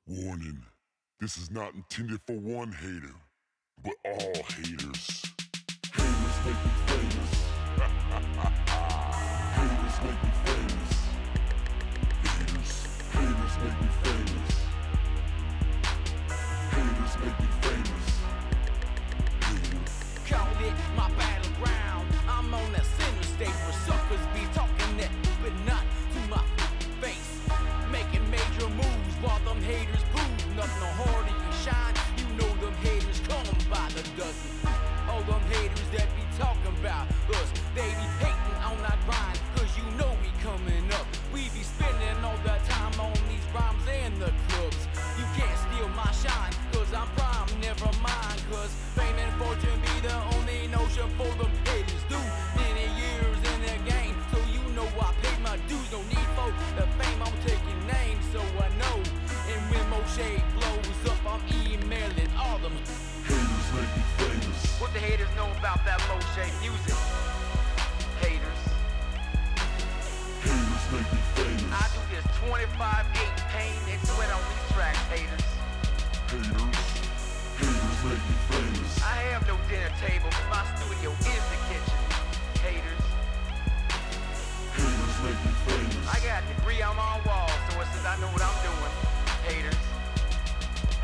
Warning, this is not intended for one hater, but all haters. Haters make me famous. Haters make me famous. Haters make me famous. Haters make me famous. Haters. Call it my battleground. I'm on that center stage where suckers be talking that, but not to my face. Making major moves while them haters prove nothing no harder you shine. You know them haters come by the dozen. All them haters that be talking about us, they be hating on our grind, cause you know we coming up. We be spending all the time on these rhymes and the clubs. You can't steal my shine, cause I'm prime, never mind, cause fame and fortune be the only notion for them haters. Do many years in the game, so you know I paid my dues. No need for the fame, I'm taking names, so I know. And when Moshe blows up, I'm emailing all them Haters make me famous. what the haters know about that Moshe music. Haters, Haters make me famous. I do this 25/8 pain and sweat on these tracks. Haters, Haters make me famous. I have no dinner table, but my studio is the kitchen. Haters, Haters make me famous. I got a degree on my wall, so it says I know what I'm doing. Haters,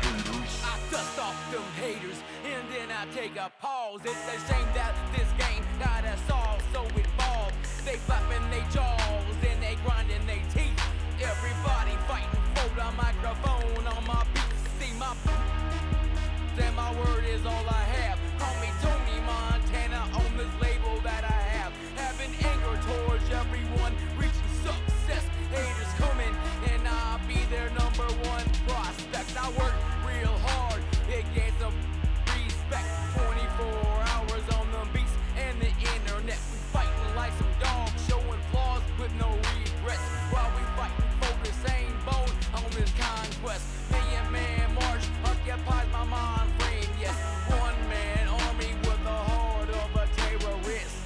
Haters. I dust off them haters, and then I take a pause. It's a shame that this game got us all so involved. They flapping their jaws and they grinding their teeth. Everybody fighting for the microphone on my beats. See my and my word is all I have. Call me Tony Montana on this label that I have. Having anger towards everyone reaching success. Haters coming and I'll be their number one prospect. I work real hard, it gains some respect. 24 hours on the beats and the internet. We fighting like some dogs, showing flaws with no regrets. While we fighting for the same bone on this conquest. Man march occupies my mind frame. Yes, one man army with the heart of a terrorist.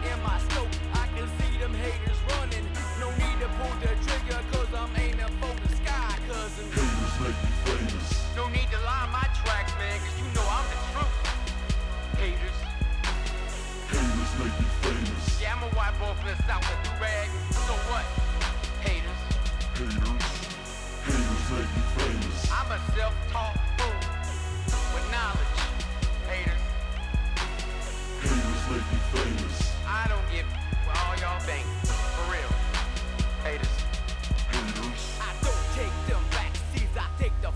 In my scope, I can see them haters running. No need to pull the trigger, cause I'm aiming for the sky, cousin. Haters make me famous. No need to lie my tracks, man, cause you know I'm the truth. Haters. Haters make me famous. Yeah, I'm a white boy from the south with do-rag. So what? Haters. Haters make me famous. I'm a self-taught fool with knowledge. Haters. Haters make me famous. I don't give what all y'all think. For real. Haters. Haters. I don't take them back seats, I take the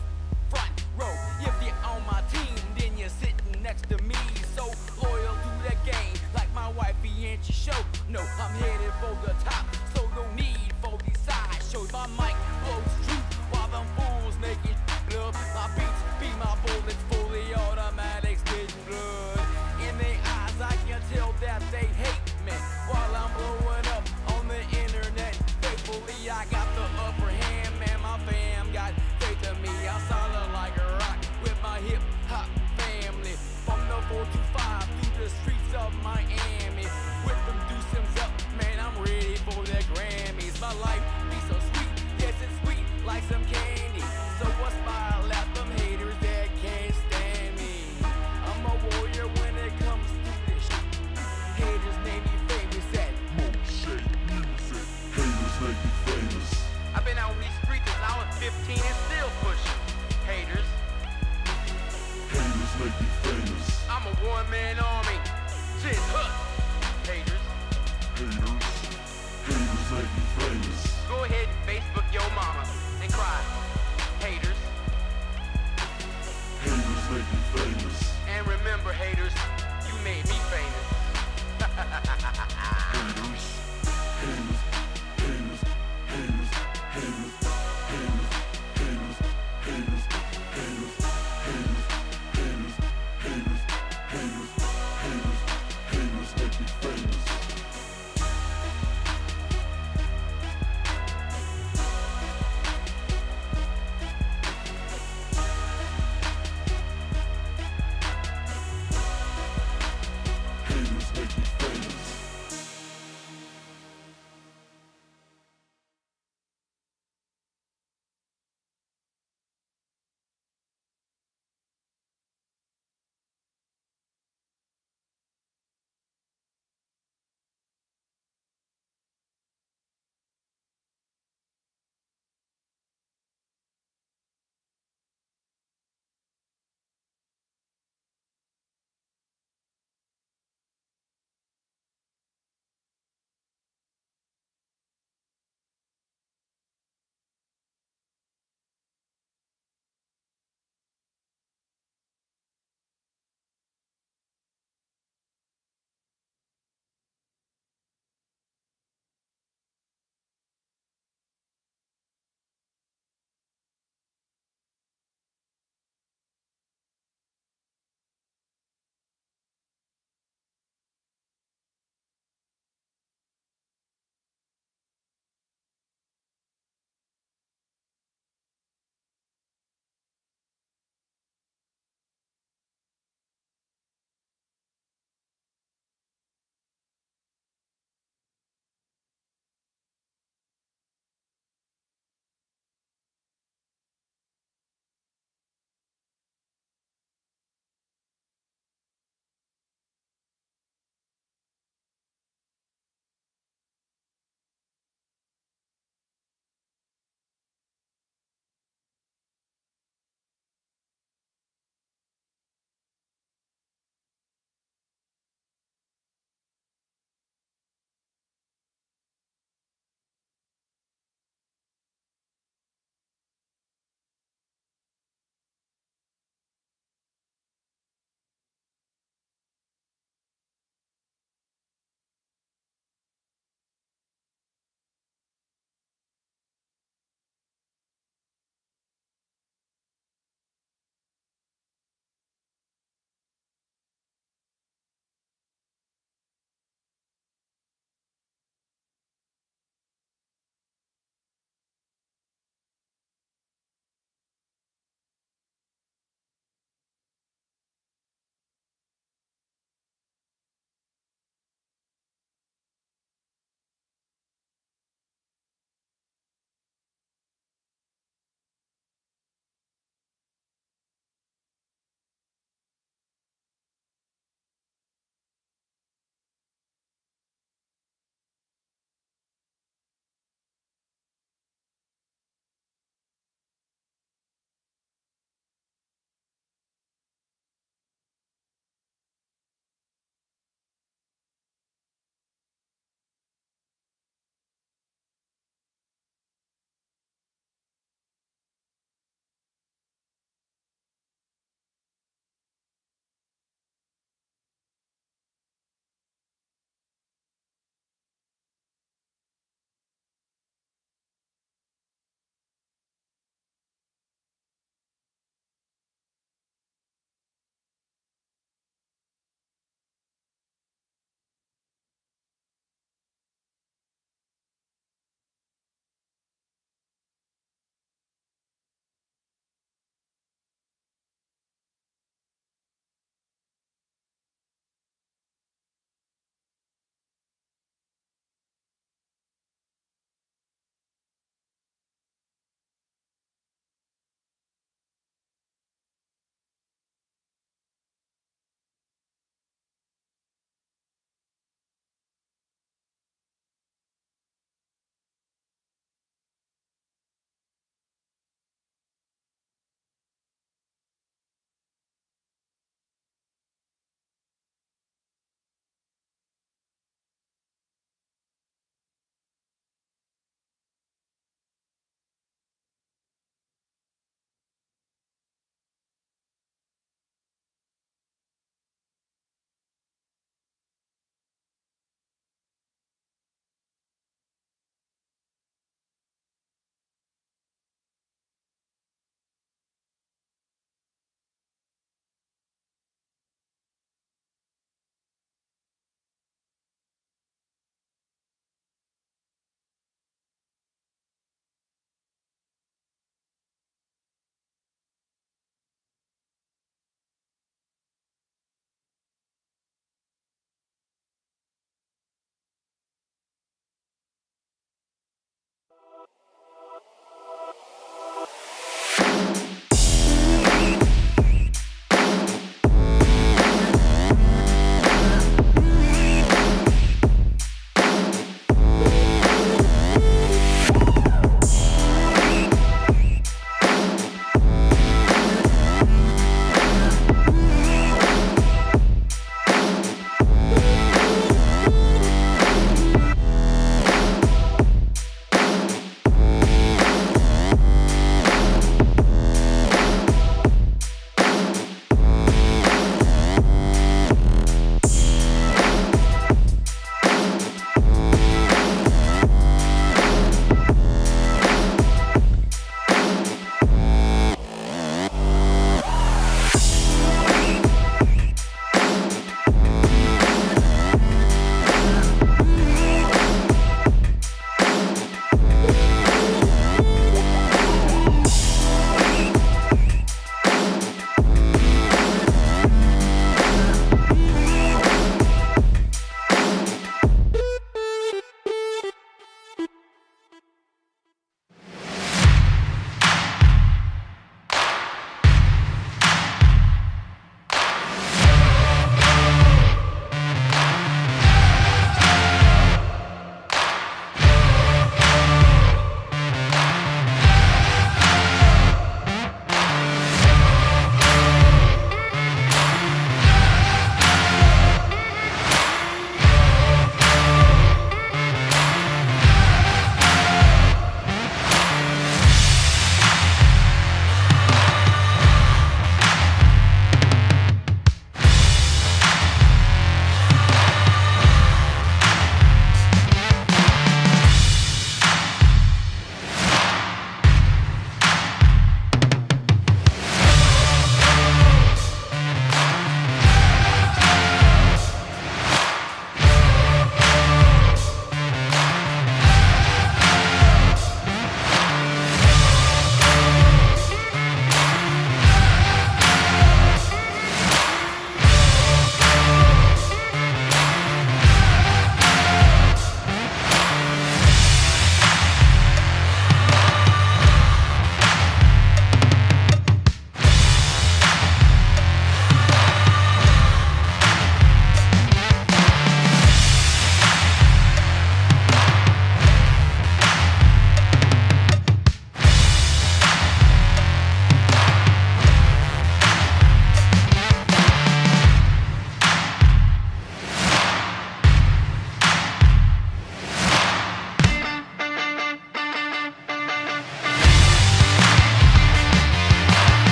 front row. If you're on my team, then you're sitting next to me. So loyal to the game, like my wifey and she show. No, I'm headed for the top, so no need for these sideshows. My mic blows truth while them fools making up. My beats be my bullets, fully automatic, spitting blood. In their eyes, I can tell that they hate me while I'm blowing up on the internet. Faithfully, I got the upper hand, man. My fam got faith in me. I'm solid like a rock with my hip hop family. From the 425 through the streets of Miami, with them deucems up, man. I'm ready for the Grammys. My life be so sweet, yes it's sweet like some candy. So what's my lap? Them haters that can't stand me. I'm a warrior when it comes to this shit. Haters made me famous at Moshe music. Haters make me famous. I've been out on these streets since I was 15 and still pushing. Haters, Haters make me famous. I'm a one-man army. Shit, huh? Haters, Haters make me famous. go ahead and Facebook your mama and cry. Haters, Haters make me famous. and remember haters, you made me famous. Haters. Haters. Haters. Haters. Haters. Haters. Haters. Haters. Haters. Haters. Haters. Haters. Haters. Haters. Haters make me famous.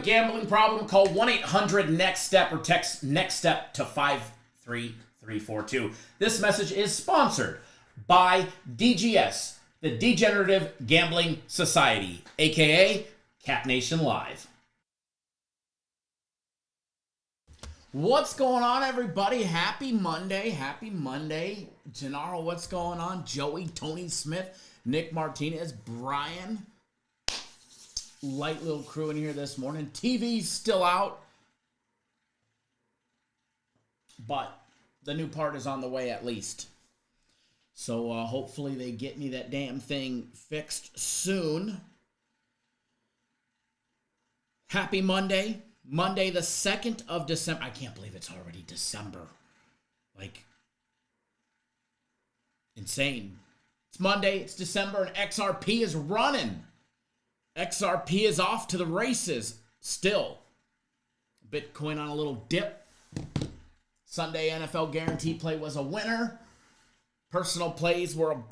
gambling problem, call 1-800-NEXT-STEP or text NEXT STEP to 53342. This message is sponsored by DGS, the Degenerative Gambling Society, aka Cat Nation Live. What's going on, everybody? Happy Monday. Happy Monday. Gennaro, what's going on? Joey, Tony Smith, Nick Martinez, Brian. Light little crew in here this morning. TV's still out, but the new part is on the way at least. So hopefully they get me that damn thing fixed soon. Happy Monday. Monday the 2nd of December. I can't believe it's already December. Like, insane. It's Monday, it's December, and XRP is running. XRP is off to the races still. Bitcoin on a little dip. Sunday NFL guaranteed play was a winner. Personal plays were a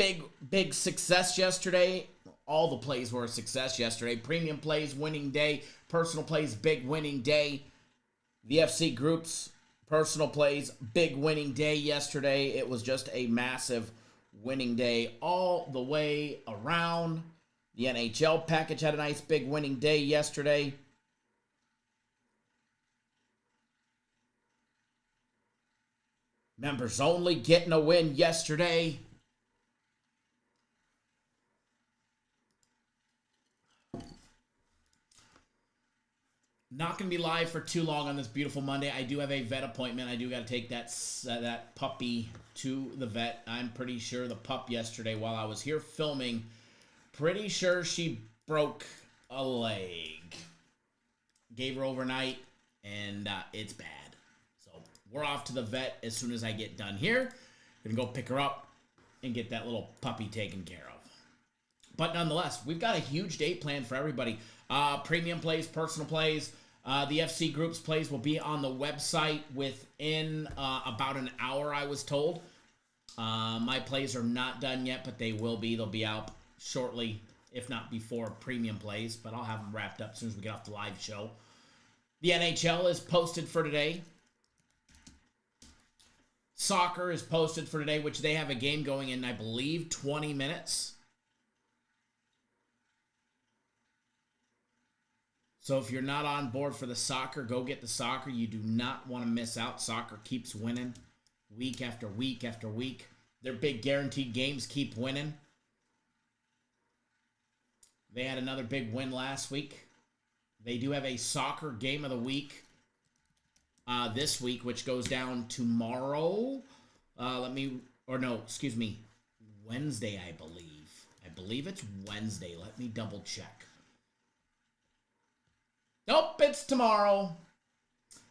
big success yesterday. All the plays were a success yesterday. Premium plays, winning day. Personal plays, big winning day. The FC groups, personal plays, big winning day yesterday. It was just a massive winning day all the way around. The NHL package had a nice big winning day yesterday. Members only getting a win yesterday. Not going to be live for too long on this beautiful Monday. I do have a vet appointment. I do got to take that puppy to the vet. I'm pretty sure the pup yesterday while I was here filming, pretty sure she broke a leg. Gave her overnight, and it's bad. So we're off to the vet as soon as I get done here. Gonna go pick her up and get that little puppy taken care of. But nonetheless, we've got a huge day planned for everybody. Premium plays, personal plays. The FC Groups plays will be on the website within about an hour, I was told. My plays are not done yet, but they will be. They'll be out shortly, if not before premium plays, but I'll have them wrapped up as soon as we get off the live show. The NHL is posted for today. Soccer is posted for today, which they have a game going in, I believe, 20 minutes. So if you're not on board for the soccer, go get the soccer. You do not want to miss out. Soccer keeps winning week after week after week. Their big guaranteed games keep winning. They had another big win last week. They do have a soccer game of the week this week, which goes down tomorrow. Wednesday, I believe. I believe it's Wednesday. Let me double check. Nope, it's tomorrow.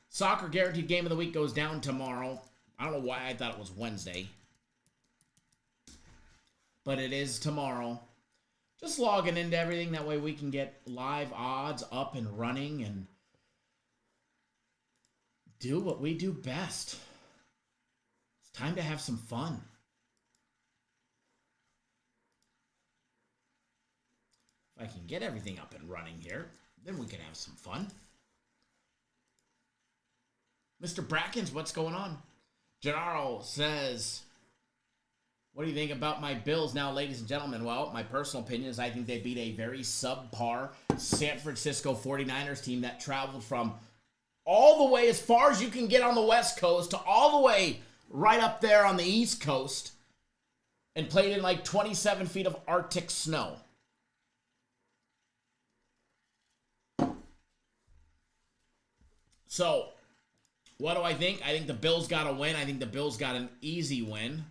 Soccer guaranteed game of the week goes down tomorrow. I don't know why I thought it was Wednesday. But it is tomorrow. Just logging into everything. That way we can get live odds up and running and do what we do best. It's time to have some fun. If I can get everything up and running here, then we can have some fun. Mr. Brackens, what's going on? Gennaro says, what do you think about my Bills now, ladies and gentlemen? Well, my personal opinion is I think they beat a very subpar San Francisco 49ers team that traveled from all the way as far as you can get on the West Coast to all the way right up there on the East Coast and played in like 27 feet of Arctic snow. So, what do I think? I think the Bills got a win. I think the Bills got an easy win.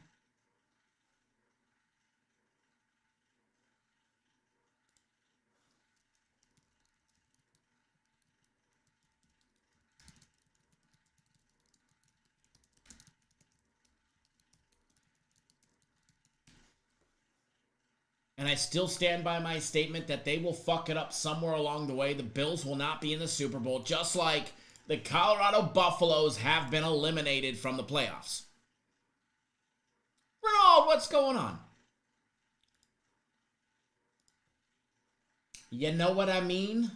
And I still stand by my statement that they will fuck it up somewhere along the way. The Bills will not be in the Super Bowl, just like the Colorado Buffaloes have been eliminated from the playoffs. Ronald, what's going on? You know what I mean?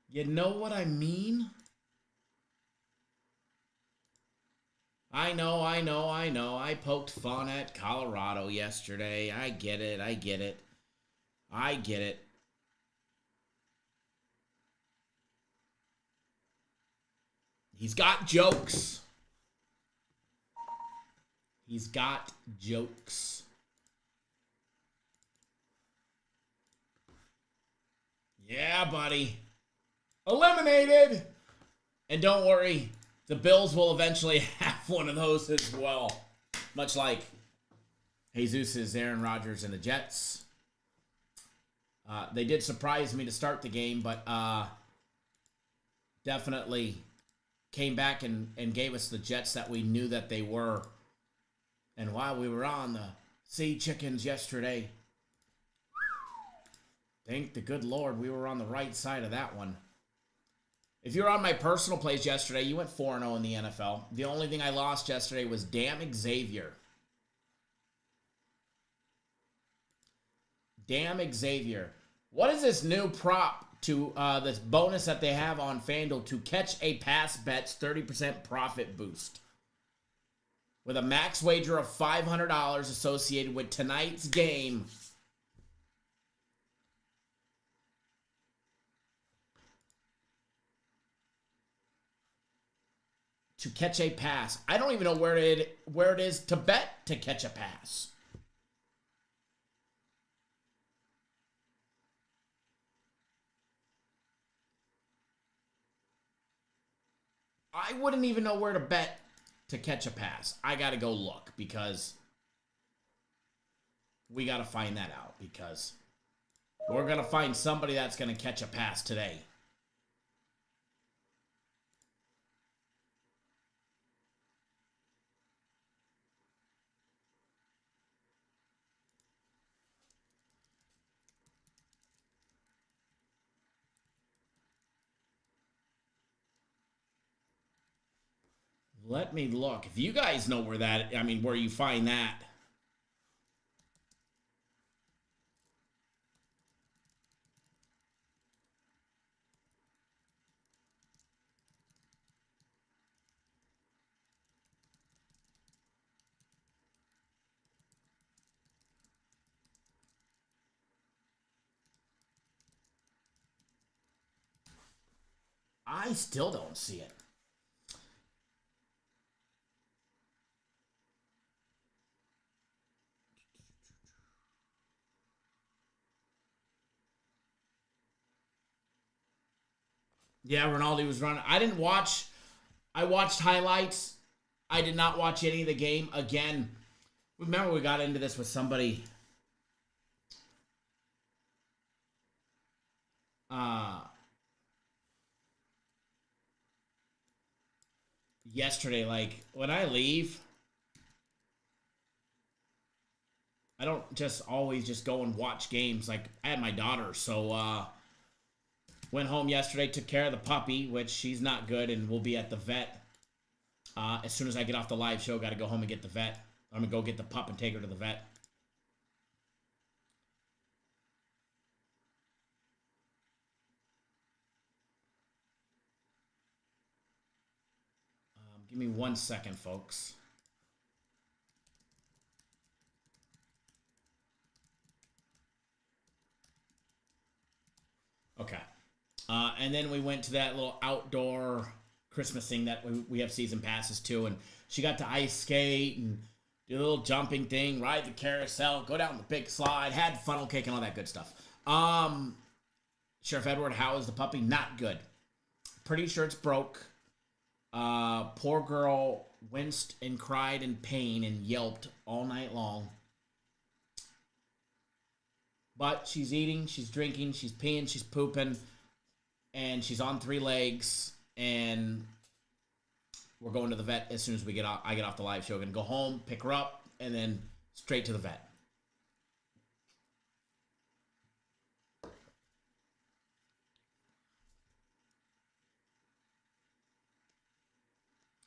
You know what I mean? I know. I poked fun at Colorado yesterday. I get it. He's got jokes. Yeah, buddy. Eliminated. And don't worry, the Bills will eventually have one of those as well. Much like Jesus' Aaron Rodgers and the Jets. They did surprise me to start the game, but definitely came back and gave us the Jets that we knew that they were. And while we were on the Sea Chickens yesterday, thank the good Lord we were on the right side of that one. If you were on my personal plays yesterday, you went 4-0 in the NFL. The only thing I lost yesterday was damn Xavier. Damn Xavier. What is this new prop to this bonus that they have on FanDuel to catch a pass bets 30% profit boost? With a max wager of $500 associated with tonight's game. To catch a pass. I don't even know where it is to bet to catch a pass. I wouldn't even know where to bet to catch a pass. I got to go look because we got to find that out because we're going to find somebody that's going to catch a pass today. Let me look. If you guys know where where you find that. I still don't see it. Yeah, Ronaldo was running. I didn't watch. I watched highlights. I did not watch any of the game. Again, remember we got into this with somebody yesterday. Like, when I leave, I don't just always just go and watch games. Like, I had my daughter, so went home yesterday, took care of the puppy, which she's not good, and we'll be at the vet. As soon as I get off the live show, got to go home and get the vet. I'm going to go get the pup and take her to the vet. Give me 1 second, folks. Okay. And then we went to that little outdoor Christmas thing that we have season passes to, and she got to ice skate and do a little jumping thing, ride the carousel, go down the big slide, had funnel cake and all that good stuff. Sheriff Edward, how is the puppy? Not good. Pretty sure it's broke. Poor girl winced and cried in pain and yelped all night long. But she's eating, she's drinking, she's peeing, she's pooping, and she's on 3 legs, and we're going to the vet as soon as I get off the live show. We're going to go home, pick her up, and then straight to the vet.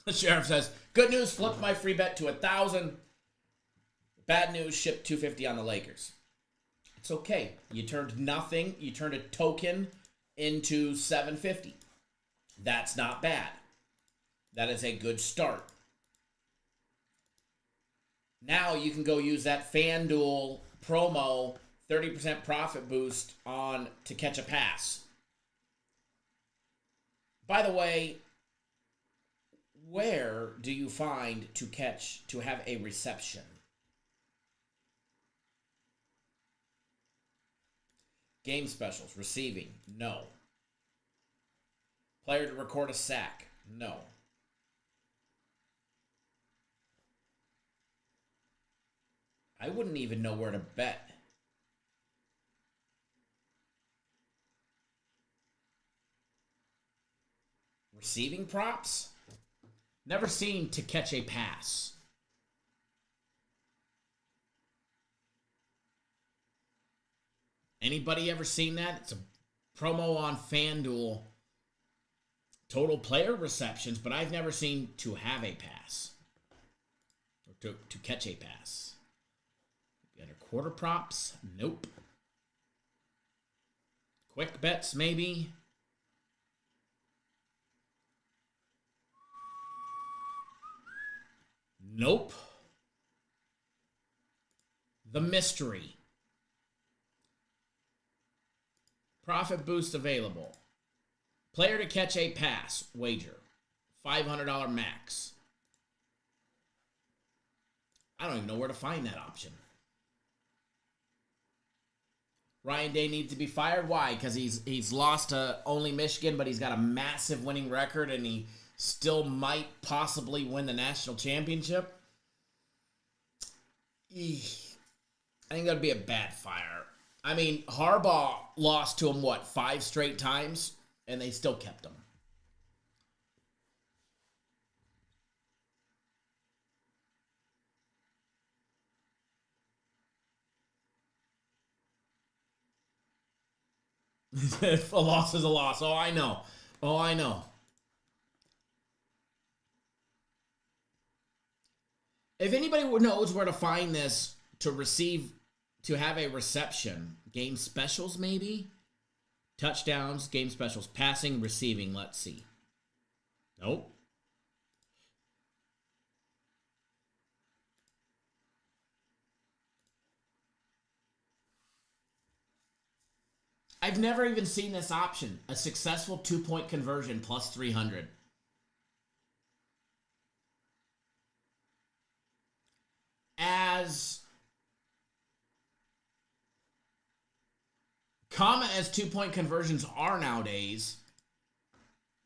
The sheriff says, good news, flipped my free bet to 1,000. Bad news, shipped 250 on the Lakers. It's okay. You turned nothing. You turned a token into 750. That's not bad. That is a good start. Now you can go use that FanDuel promo 30% profit boost on To Catch a Pass. By the way, where do you find to have a reception? Game specials, receiving, no. Player to record a sack, no. I wouldn't even know where to bet. Receiving props? Never seen To Catch a Pass. Anybody ever seen that? It's a promo on FanDuel. Total player receptions, but I've never seen To Have a Pass. Or to Catch a Pass. Got a quarter props? Nope. Quick bets, maybe? Nope. The mystery. Profit boost available. Player to catch a pass. Wager. $500 max. I don't even know where to find that option. Ryan Day needs to be fired. Why? Because he's lost to only Michigan, but he's got a massive winning record, and he still might possibly win the national championship. Eesh. I think that'd be a bad fire. I mean, Harbaugh lost to him, 5 straight times? And they still kept him. A loss is a loss. Oh, I know. Oh, I know. If anybody knows where to find this to have a reception, game specials maybe? Touchdowns, game specials, passing, receiving, let's see. Nope. I've never even seen this option. A successful 2-point conversion plus 300. As common as 2-point conversions are nowadays,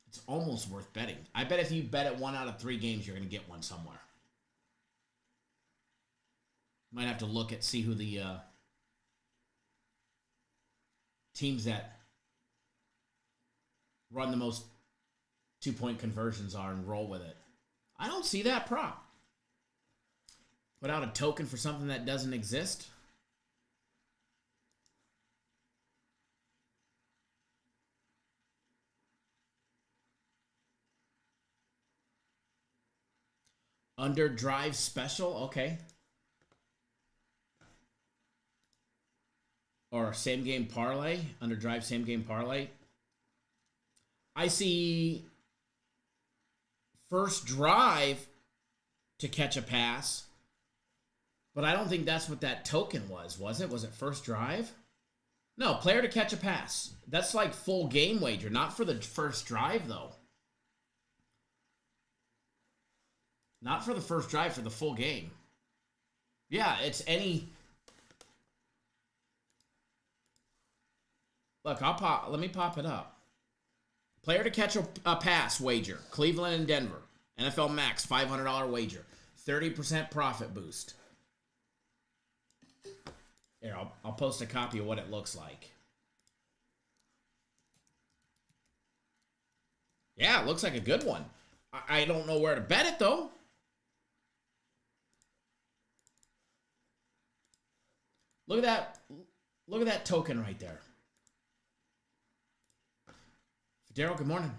it's almost worth betting. I bet if you bet at 1 out of 3 games, you're going to get one somewhere. Might have to look at, see who the teams that run the most 2-point conversions are and roll with it. I don't see that prop. Put out a token for something that doesn't exist. Under drive special, okay. Or same game parlay, under drive same game parlay. I see first drive to catch a pass, but I don't think that's what that token was it? Was it first drive? No, player to catch a pass. That's like full game wager, not for the first drive though. Not for the first drive, for the full game. Yeah, it's any. Look, let me pop it up. Player to catch a pass wager. Cleveland and Denver. NFL Max, $500 wager. 30% profit boost. Here, I'll post a copy of what it looks like. Yeah, it looks like a good one. I don't know where to bet it, though. Look at that. Look at that token right there. Daryl, good morning.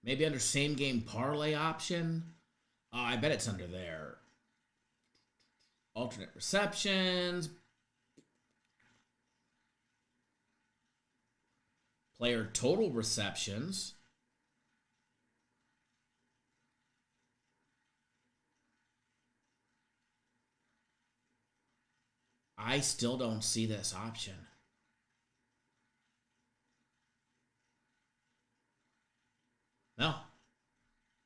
Maybe under same game parlay option. Oh, I bet it's under there. Alternate receptions. Player total receptions. I still don't see this option. No.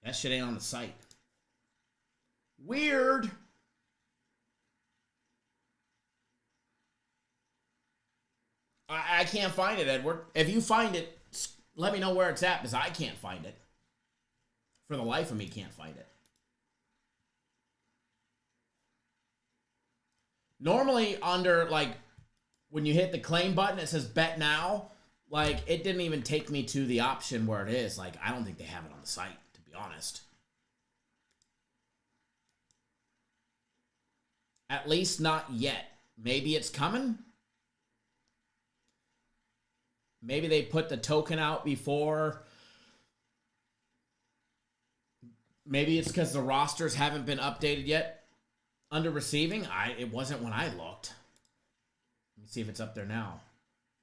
That shit ain't on the site. Weird. I can't find it, Edward. If you find it, let me know where it's at, because I can't find it. For the life of me, can't find it. Normally, under, like, when you hit the claim button, it says bet now. Like, it didn't even take me to the option where it is. Like, I don't think they have it on the site, to be honest. At least not yet. Maybe it's coming. Maybe they put the token out before. Maybe it's because the rosters haven't been updated yet. Under receiving, it wasn't when I looked. Let me see if it's up there now.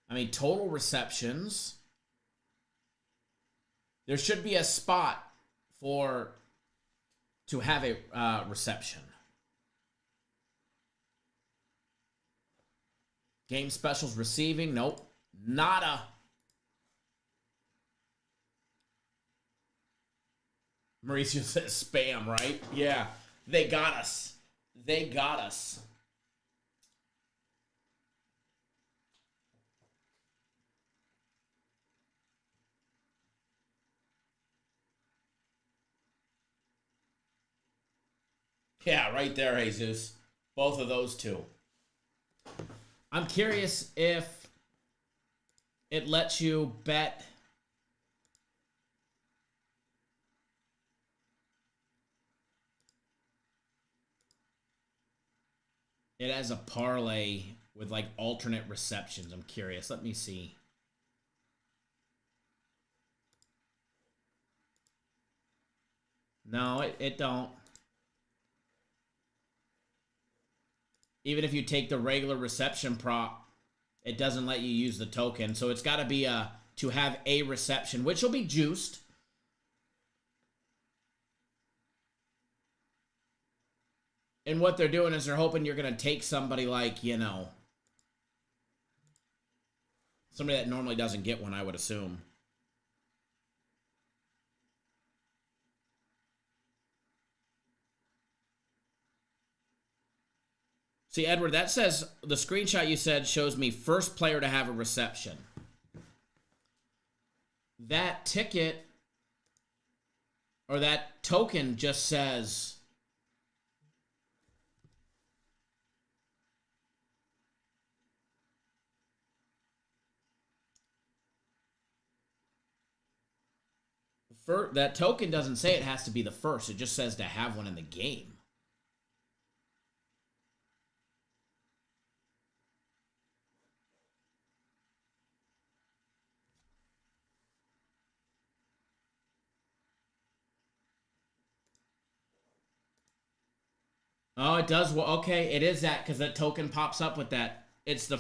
I mean, total receptions. There should be a spot to have a reception. Game specials receiving. Nope. Nada. Mauricio says spam, right? Yeah. They got us. They got us. Yeah, right there, Jesus. Both of those two. I'm curious if it lets you bet. It has a parlay with like alternate receptions. I'm curious. Let me see. No, it don't. Even if you take the regular reception prop, it doesn't let you use the token. So it's got to be to have a reception, which will be juiced. And what they're doing is they're hoping you're going to take somebody like, you know, somebody that normally doesn't get one, I would assume. See, Edward, that says, the screenshot you said shows me first player to have a reception. That ticket, or that token just says that token doesn't say it has to be the first. It just says to have one in the game. Oh, it does. Well, okay, it is that because that token pops up with that. It's the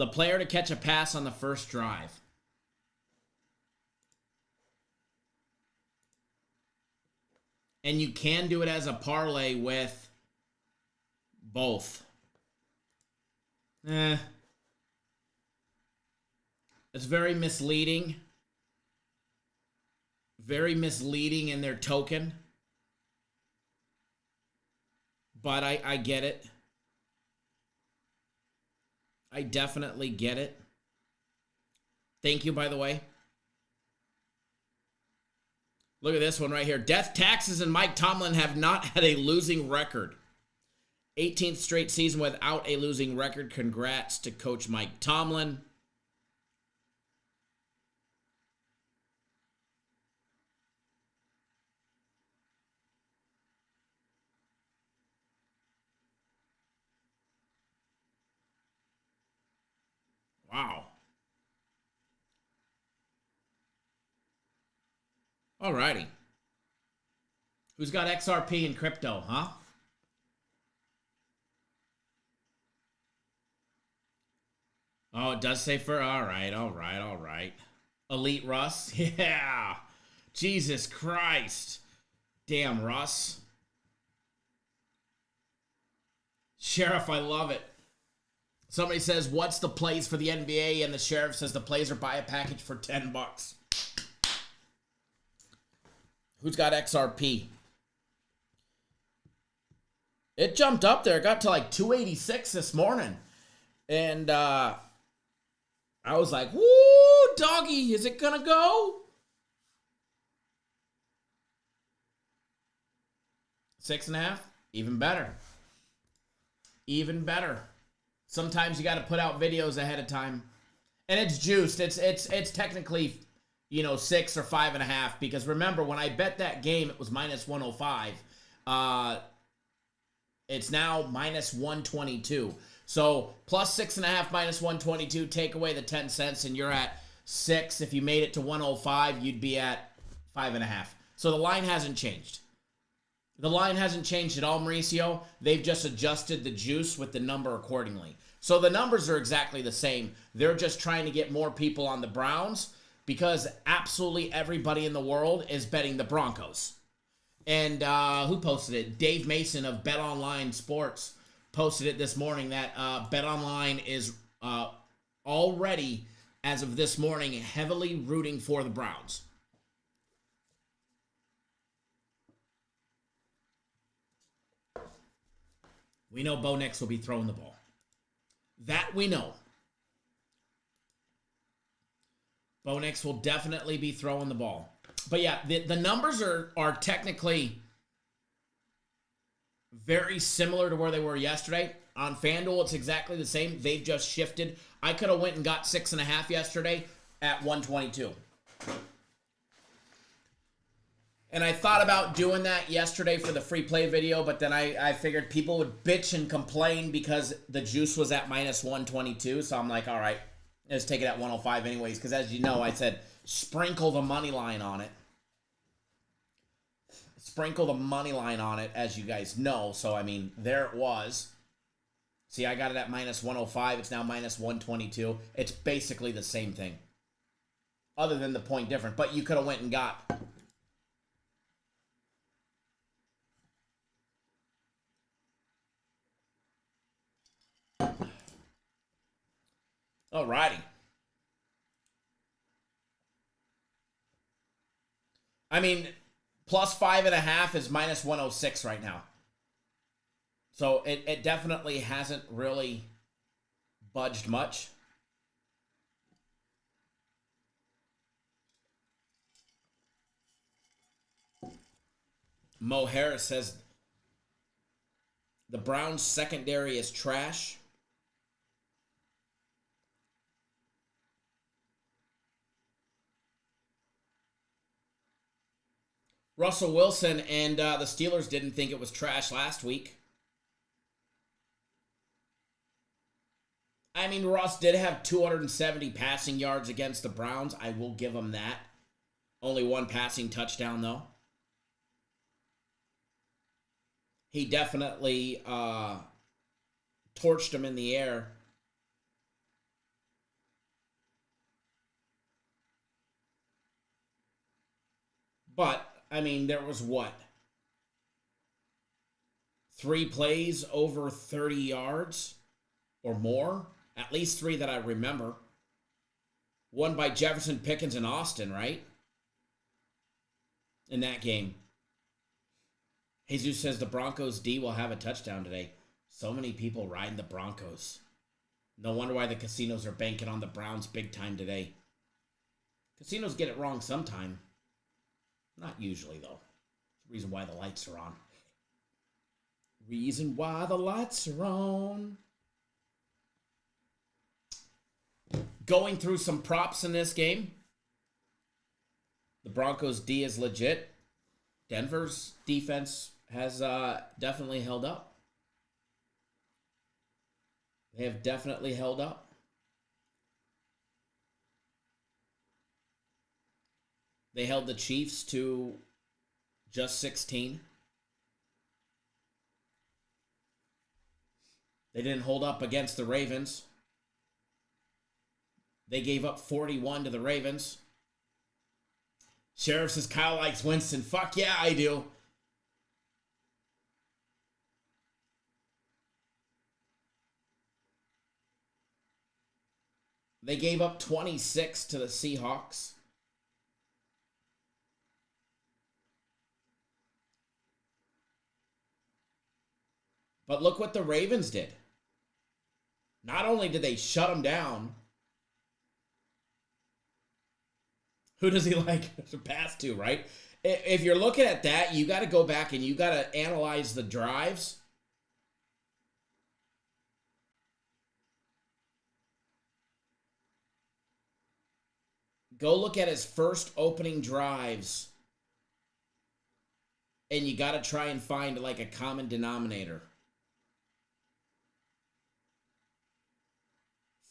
player to catch a pass on the first drive. And you can do it as a parlay with both. It's very misleading. Very misleading in their token. But I get it. I definitely get it. Thank you, by the way. Look at this one right here. Death, taxes, and Mike Tomlin have not had a losing record. 18th straight season without a losing record. Congrats to Coach Mike Tomlin. Wow. Alrighty. Who's got XRP and crypto, huh? Oh, it does say for. All right, all right, all right. Elite Russ. Yeah. Jesus Christ. Damn, Russ. Sheriff, I love it. Somebody says, what's the plays for the NBA? And the Sheriff says the plays are buy a package for $10. Who's got XRP? It jumped up there. It got to like 286 this morning. And I was like, woo, doggy, is it going to go? 6.5? Even better. Even better. Sometimes you got to put out videos ahead of time. And it's juiced. It's technically, 6 or 5.5. Because remember, when I bet that game, it was minus 105. It's now minus 122. So plus 6.5 minus 122, take away the 10 cents, and you're at 6. If you made it to 105, you'd be at 5.5. So the line hasn't changed. The line hasn't changed at all, Mauricio. They've just adjusted the juice with the number accordingly. So the numbers are exactly the same. They're just trying to get more people on the Browns because absolutely everybody in the world is betting the Broncos. And who posted it? Dave Mason of Bet Online Sports posted it this morning that Bet Online is already, as of this morning, heavily rooting for the Browns. We know Bo Nix will be throwing the ball. That we know. Bo Nix will definitely be throwing the ball. But yeah, the numbers are technically very similar to where they were yesterday. On FanDuel, it's exactly the same. They've just shifted. I could have went and got 6.5 yesterday at 122. And I thought about doing that yesterday for the free play video, but then I figured people would bitch and complain because the juice was at minus 122. So I'm like, all right, let's take it at 105 anyways. Because as you know, I said sprinkle the money line on it. Sprinkle the money line on it, as you guys know. So, I mean, there it was. See, I got it at minus 105. It's now minus 122. It's basically the same thing. Other than the point difference. But you could have went and got... Alrighty. I mean, plus 5.5 is minus 106 right now. So it definitely hasn't really budged much. Mo Harris says the Browns secondary is trash. Russell Wilson and the Steelers didn't think it was trash last week. I mean, Russ did have 270 passing yards against the Browns. I will give him that. Only one passing touchdown, though. He definitely torched him in the air. But, I mean, there was what? 3 plays over 30 yards or more? At least 3 that I remember. One by Jefferson, Pickens, and Austin, right? In that game. Jesus says the Broncos D will have a touchdown today. So many people riding the Broncos. No wonder why the casinos are banking on the Browns big time today. Casinos get it wrong sometime. Not usually, though. It's the reason why the lights are on. Reason why the lights are on. Going through some props in this game. The Broncos D is legit. Denver's defense has definitely held up. They have definitely held up. They held the Chiefs to just 16. They didn't hold up against the Ravens. They gave up 41 to the Ravens. Sheriff says Kyle likes Winston. Fuck yeah, I do. They gave up 26 to the Seahawks. But look what the Ravens did. Not only did they shut them down, who does he like to pass to, right? If you're looking at that, you got to go back and you got to analyze the drives. Go look at his first opening drives. And you got to try and find like a common denominator.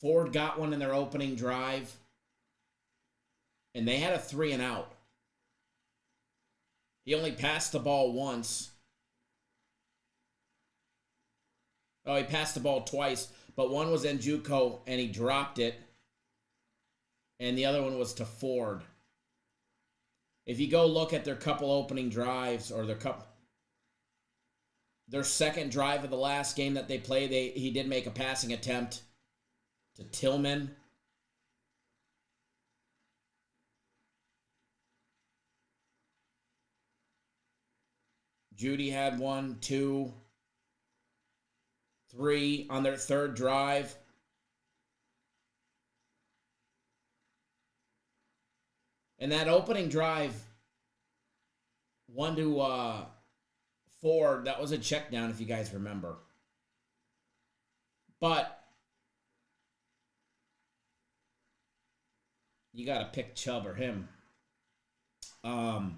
Ford got one in their opening drive. And they had a 3 and out. He only passed the ball once. Oh, he passed the ball twice. But one was Njoku and he dropped it. And the other one was to Ford. If you go look at their couple opening drives or their second drive of the last game that they played, he did make a passing attempt to Tillman. Judy had 1, 2, 3 on their third drive. And that opening drive, 1 to Ford, that was a check down if you guys remember. But you got to pick Chubb or him. I've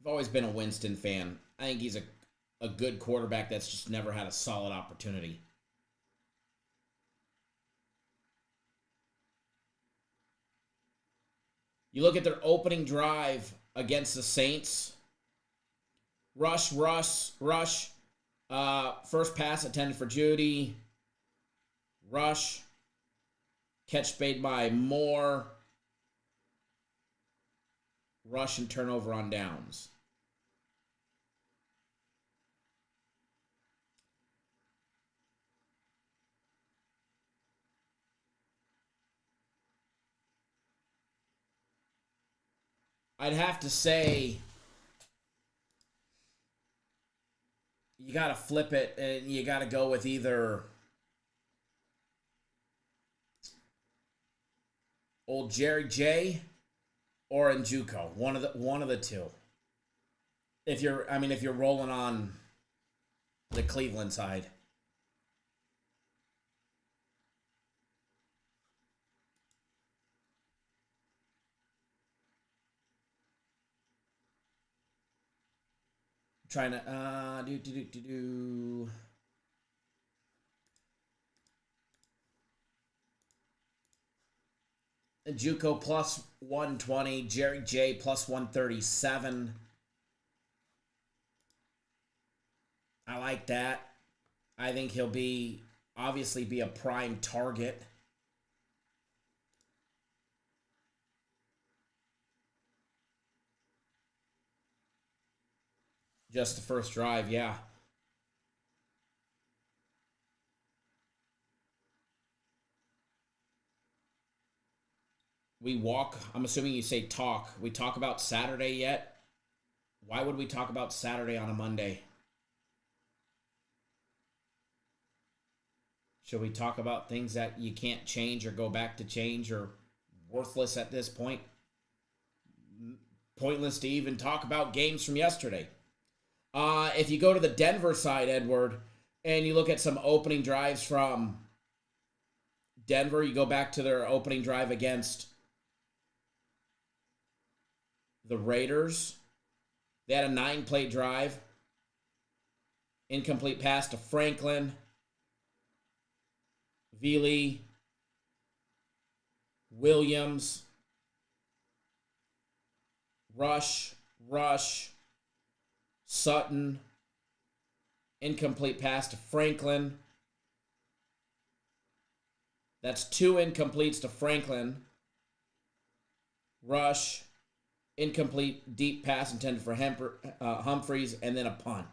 always been a Winston fan. I think he's a good quarterback that's just never had a solid opportunity. You look at their opening drive against the Saints. Rush. First pass intended for Judy. Rush. Catch made by Moore. Rush and turnover on downs. I'd have to say you got to flip it and you got to go with either old Jerry J or Njoku, one of the two. If you're rolling on the Cleveland side. Trying to Njoku plus 120, Jerry J plus 137. I like that. I think he'll obviously be a prime target. Just the first drive, yeah. I'm assuming you say talk. We talk about Saturday yet? Why would we talk about Saturday on a Monday? Should we talk about things that you can't change or go back to change or worthless at this point? Pointless to even talk about games from yesterday. If you go to the Denver side, Edward, and you look at some opening drives from Denver, you go back to their opening drive against the Raiders. They had a 9-play drive. Incomplete pass to Franklin. Veely. Williams. Rush. Sutton. Incomplete pass to Franklin. That's 2 incompletes to Franklin. Rush. Incomplete deep pass intended for Humphreys, and then a punt.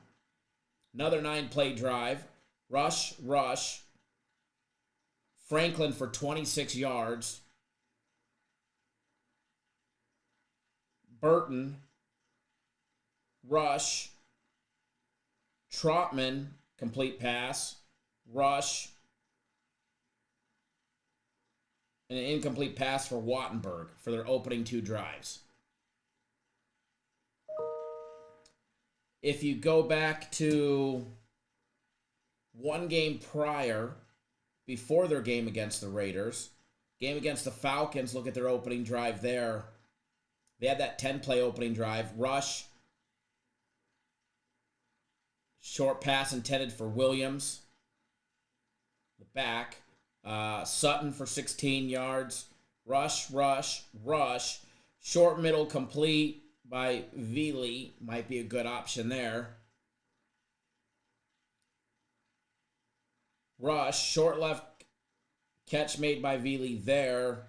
Another 9-play drive. Rush. Franklin for 26 yards. Burton. Rush. Trotman, complete pass. Rush. And an incomplete pass for Wattenberg for their opening 2 drives. If you go back to one game prior, before their game against the Raiders, game against the Falcons, look at their opening drive there. They had that 10-play opening drive. Rush. Short pass intended for Williams. The back. Sutton for 16 yards. Rush. Short middle complete by Veely. Might be a good option there. Rush. Short left catch made by Veely there.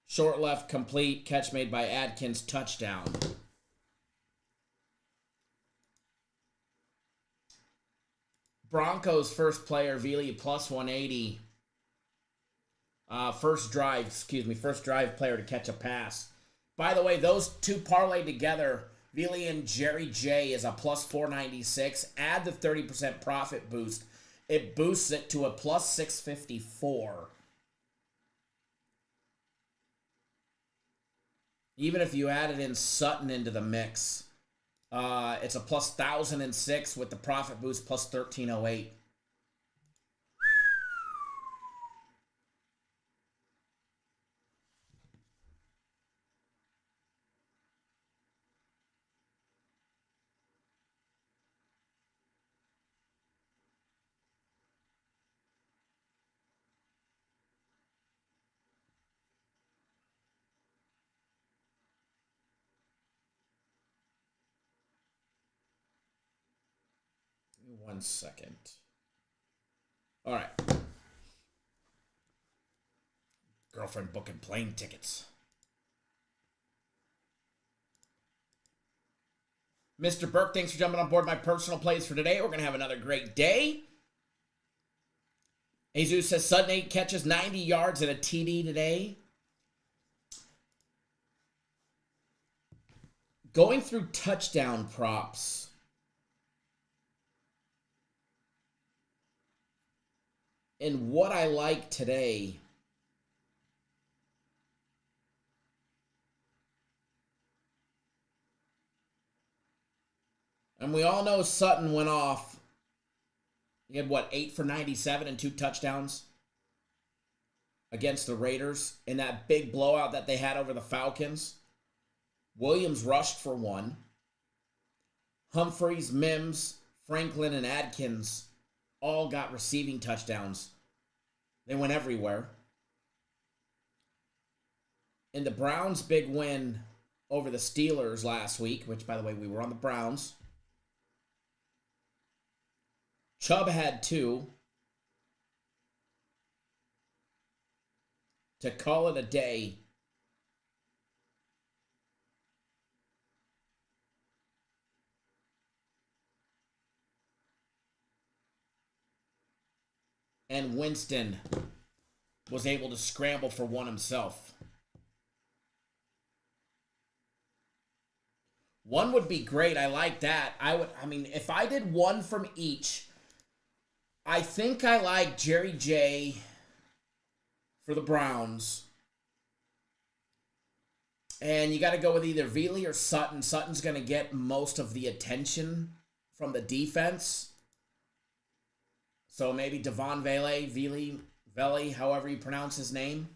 Short left complete. Catch made by Adkins. Touchdown. Broncos first player, Veely, plus 180. First drive player to catch a pass. By the way, those 2 parlay together, Veely and Jerry J, is a plus 496. Add the 30% profit boost. It boosts it to a plus 654. Even if you added in Sutton into the mix, it's a plus 1,006 with the profit boost plus 1,308. One second. All right. Girlfriend booking plane tickets. Mr. Burke, thanks for jumping on board my personal plays for today. We're going to have another great day. Jesus says Sutton 8 catches, 90 yards, and a TD today. Going through touchdown props. And what I like today, and we all know Sutton went off. He had, 8 for 97 and 2 touchdowns against the Raiders in that big blowout that they had over the Falcons. Williams rushed for 1. Humphreys, Mims, Franklin, and Adkins all got receiving touchdowns. They went everywhere. In the Browns' big win over the Steelers last week, which, by the way, we were on the Browns, Chubb had 2 to call it a day. And Winston was able to scramble for 1 himself. 1 would be great. I like that. If I did 1 from each, I think I like Jerry J for the Browns. And you got to go with either Veely or Sutton. Sutton's going to get most of the attention from the defense. So maybe Devon Veely, however you pronounce his name.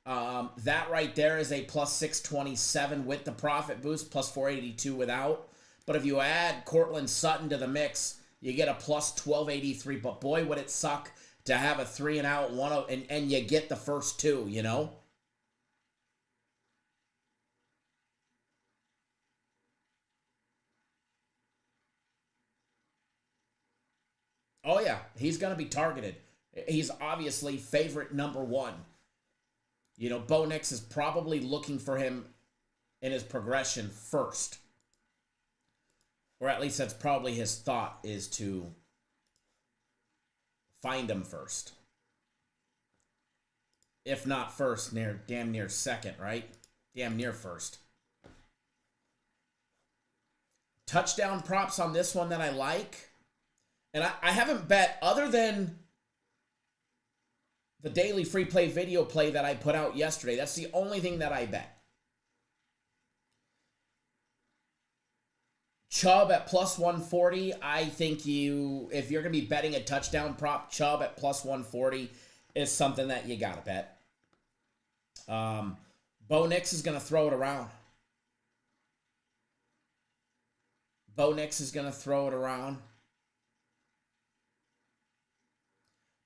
That right there is a plus 627 with the profit boost, plus 482 without. But if you add Cortland Sutton to the mix, you get a plus 1283. But boy, would it suck to have a 3 and out, and you get the first 2, you know? He's going to be targeted. He's obviously favorite number one. You know, Bo Nix is probably looking for him in his progression first. Or at least that's probably his thought, is to find him first. If not first, damn near second, right? Damn near first. Touchdown props on this one that I like. And I haven't bet, other than the daily free play video play that I put out yesterday. That's the only thing that I bet. Chubb at plus 140. I think if you're going to be betting a touchdown prop, Chubb at plus 140 is something that you got to bet. Bo Nix is going to throw it around. Bo Nix is going to throw it around.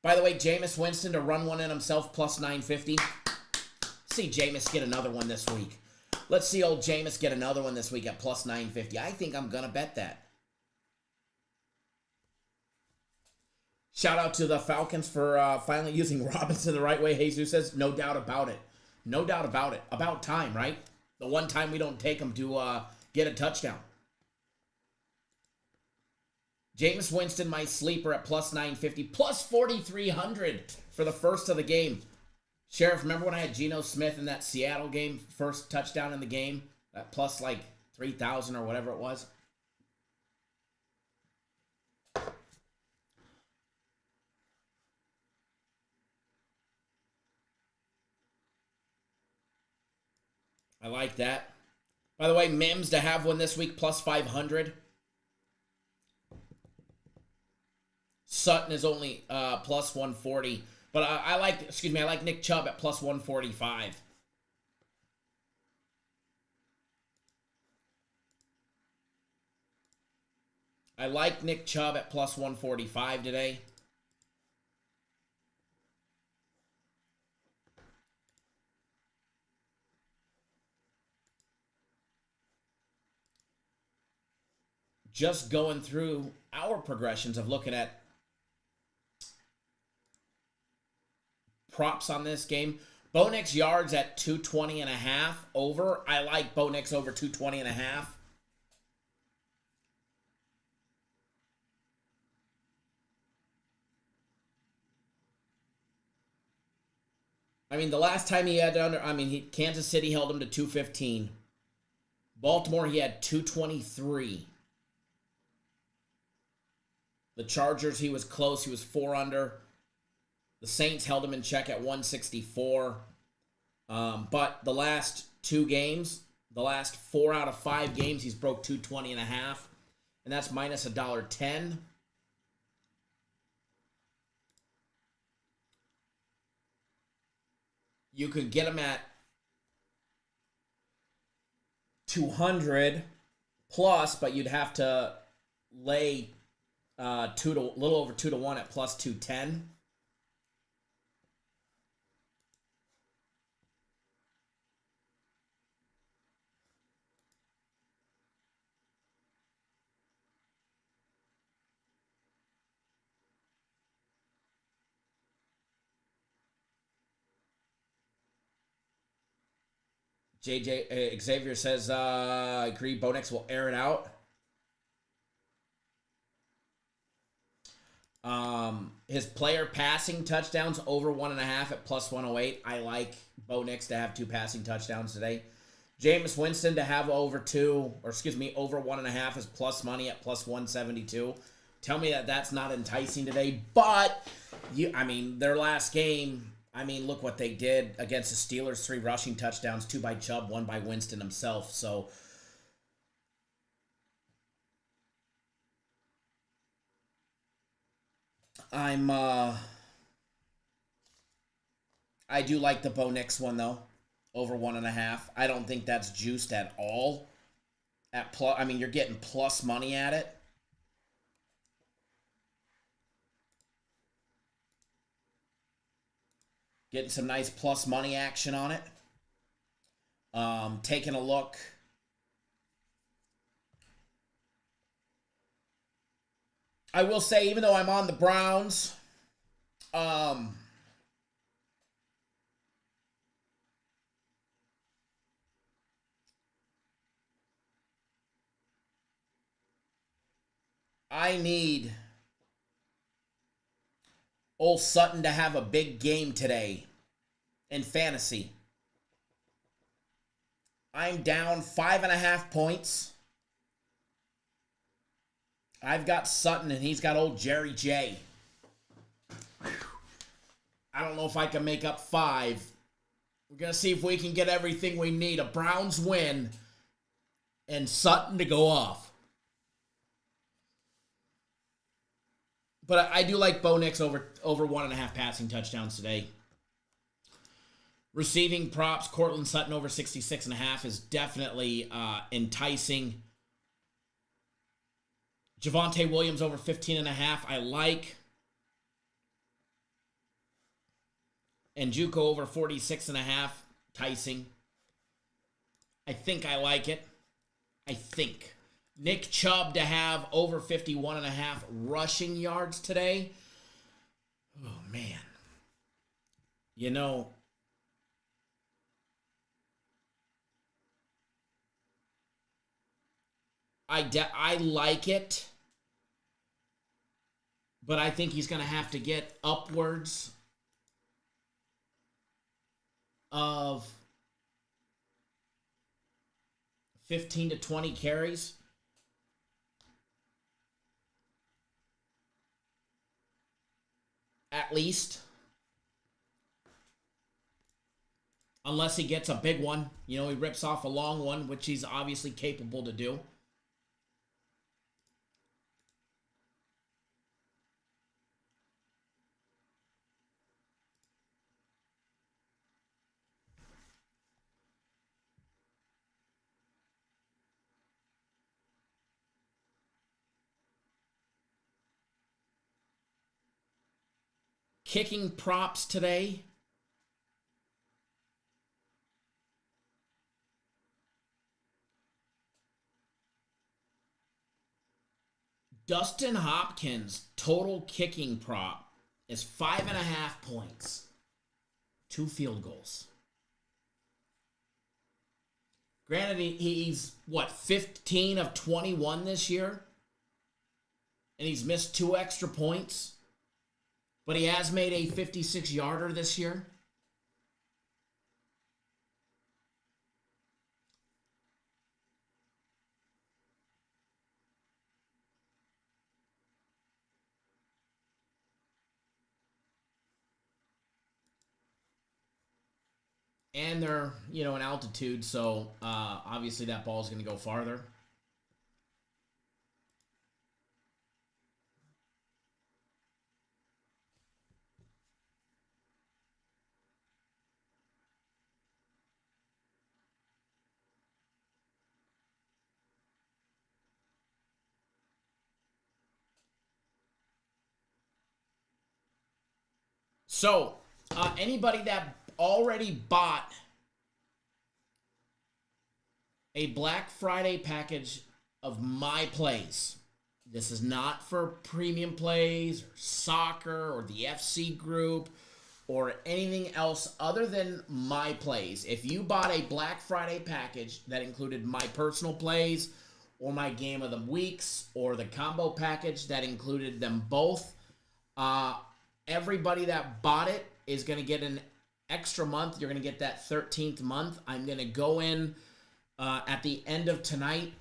By the way, Jameis Winston to run one in himself, plus 950. See Jameis get another one this week. Let's see old Jameis get another one this week at plus 950. I think I'm going to bet that. Shout out to the Falcons for finally using Robinson the right way. Jesus says, no doubt about it. No doubt about it. About time, right? The one time we don't take him to get a touchdown. Jameis Winston, my sleeper at plus 950, plus 4,300 for the first of the game. Sheriff, remember when I had Geno Smith in that Seattle game, first touchdown in the game, that plus like 3,000 or whatever it was? I like that. By the way, Mims to have one this week, plus 500. Sutton is only plus 140. But I like Nick Chubb at plus 145. I like Nick Chubb at plus 145 today. Just going through our progressions of looking at props on this game. Bo Nix yards at 220.5 over. I like Bo Nix over 220.5. I mean, the last time he had Kansas City held him to 215. Baltimore, he had 223. The Chargers, he was close. He was 4 under. The Saints held him in check at 164. But the last 2 games, the last 4 out of 5 games, he's broke 220.5. And that's minus $1.10. You could get him at 200 plus, but you'd have to lay a little over 2 to 1 at plus 210. Xavier says, I agree, Bo Nix will air it out. His player passing touchdowns over 1.5 at plus 108. I like Bo Nix to have 2 passing touchdowns today. Jameis Winston to have over 1.5 is plus money at plus 172. Tell me that that's not enticing today. But, their last game, look what they did against the Steelers. 3 rushing touchdowns, 2 by Chubb, 1 by Winston himself. So, I do like the Bo Nix one, though, over 1.5. I don't think that's juiced at all. You're getting plus money at it. Getting some nice plus money action on it. Taking a look. I will say, even though I'm on the Browns, I need old Sutton to have a big game today in fantasy. I'm down 5.5 points. I've got Sutton and he's got old Jerry J. I don't know if I can make up 5. We're going to see if we can get everything we need. A Browns win and Sutton to go off. But I do like Bo Nix over 1.5 passing touchdowns today. Receiving props, Cortland Sutton over 66.5 is definitely enticing. Javonte Williams over 15.5, I like. And Juco over 46.5, enticing. I think I like it. I think. Nick Chubb to have over 51.5 rushing yards today. Oh, man. You know, I like it, but I think he's going to have to get upwards of 15 to 20 carries. At least. Unless he gets a big one. You know, he rips off a long one, which he's obviously capable to do. Kicking props today. Dustin Hopkins total kicking prop is 5.5 points. 2 field goals. Granted, he's, 15 of 21 this year? And he's missed 2 extra points? But he has made a 56-yarder this year? And they're, in altitude, so obviously that ball is going to go farther. So, anybody that already bought a Black Friday package of my plays, this is not for premium plays or soccer or the FC group or anything else other than my plays. If you bought a Black Friday package that included my personal plays or my game of the weeks or the combo package that included them both, everybody that bought it is going to get an extra month. You're going to get that 13th month. I'm going to go in at the end of tonight,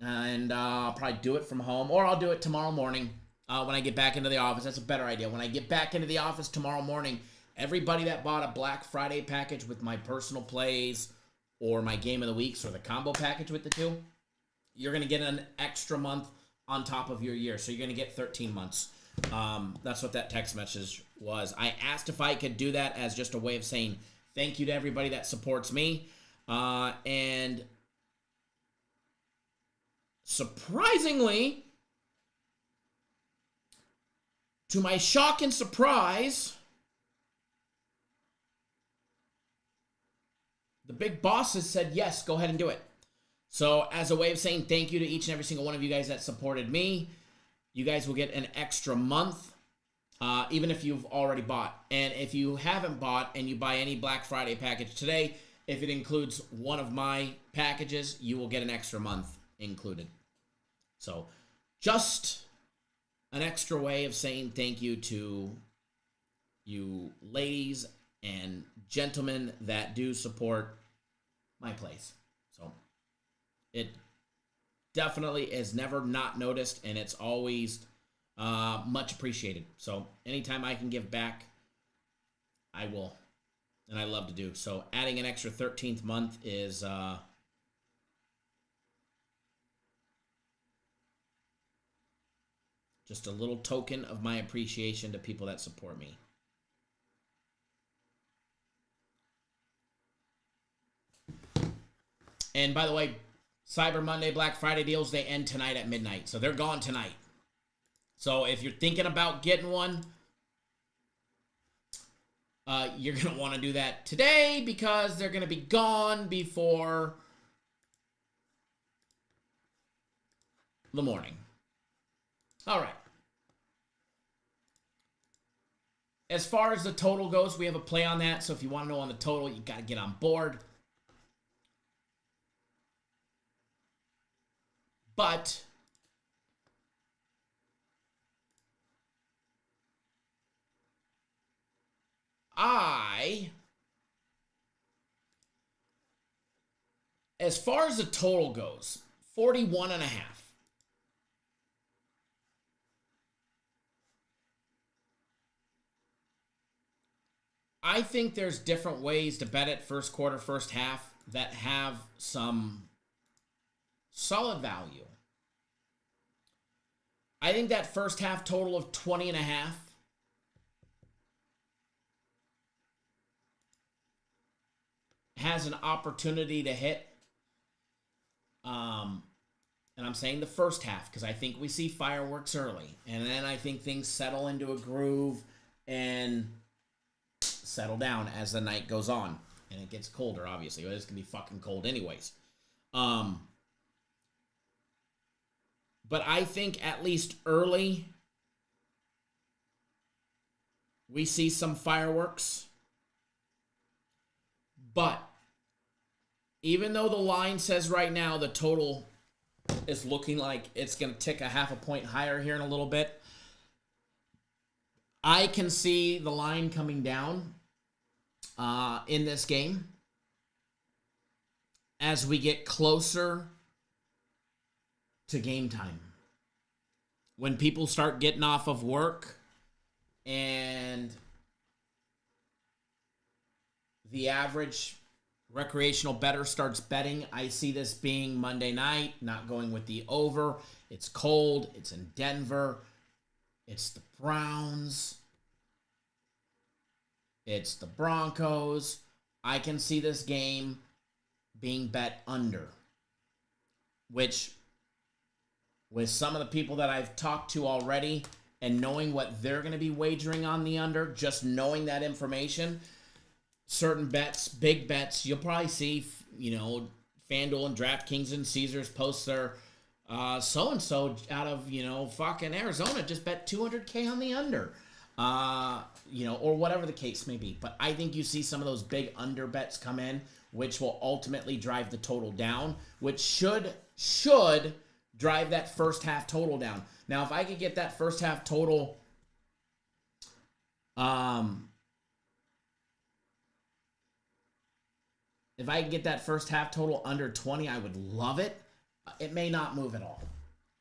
and I'll probably do it from home, or I'll do it tomorrow morning when I get back into the office. That's a better idea. When I get back into the office tomorrow morning, everybody that bought a Black Friday package with my personal plays or my game of the weeks or the combo package with the two, you're going to get an extra month on top of your year. So you're going to get 13 months. That's what that text message was. I asked if I could do that as just a way of saying thank you to everybody that supports me. And surprisingly, to my shock and surprise, the big bosses said, yes, go ahead and do it. So as a way of saying thank you to each and every single one of you guys that supported me, you guys will get an extra month, even if you've already bought. And if you haven't bought and you buy any Black Friday package today, if it includes one of my packages, you will get an extra month included. So just an extra way of saying thank you to you ladies and gentlemen that do support my place. So it definitely is never not noticed, and it's always much appreciated. So anytime I can give back, I will, and I love to do. So adding an extra 13th month is just a little token of my appreciation to people that support me. And by the way, Cyber Monday, Black Friday deals, they end tonight at midnight. So they're gone tonight. So if you're thinking about getting one, you're going to want to do that today because they're going to be gone before the morning. All right. As far as the total goes, we have a play on that. So if you want to know on the total, you got to get on board. But as far as the total goes, 41.5. I think there's different ways to bet it first quarter, first half that have some solid value. I think that first half total of 20.5 has an opportunity to hit. And I'm saying the first half because I think we see fireworks early. And then I think things settle into a groove and settle down as the night goes on. And it gets colder, obviously. It's going to be fucking cold anyways. But I think at least early, we see some fireworks. But even though the line says right now the total is looking like it's going to tick a half a point higher here in a little bit, I can see the line coming down in this game as we get closer to game time. When people start getting off of work and the average recreational bettor starts betting, I see this being Monday night, not going with the over. It's cold. It's in Denver. It's the Browns. It's the Broncos. I can see this game being bet under, which with some of the people that I've talked to already and knowing what they're going to be wagering on the under, just knowing that information, certain bets, big bets, you'll probably see, FanDuel and DraftKings and Caesars post their so-and-so out of, fucking Arizona just bet $200K on the under, or whatever the case may be. But I think you see some of those big under bets come in, which will ultimately drive the total down, which should drive that first half total down. Now, if I could get that first half total, if I could get that first half total under 20, I would love it. It may not move at all.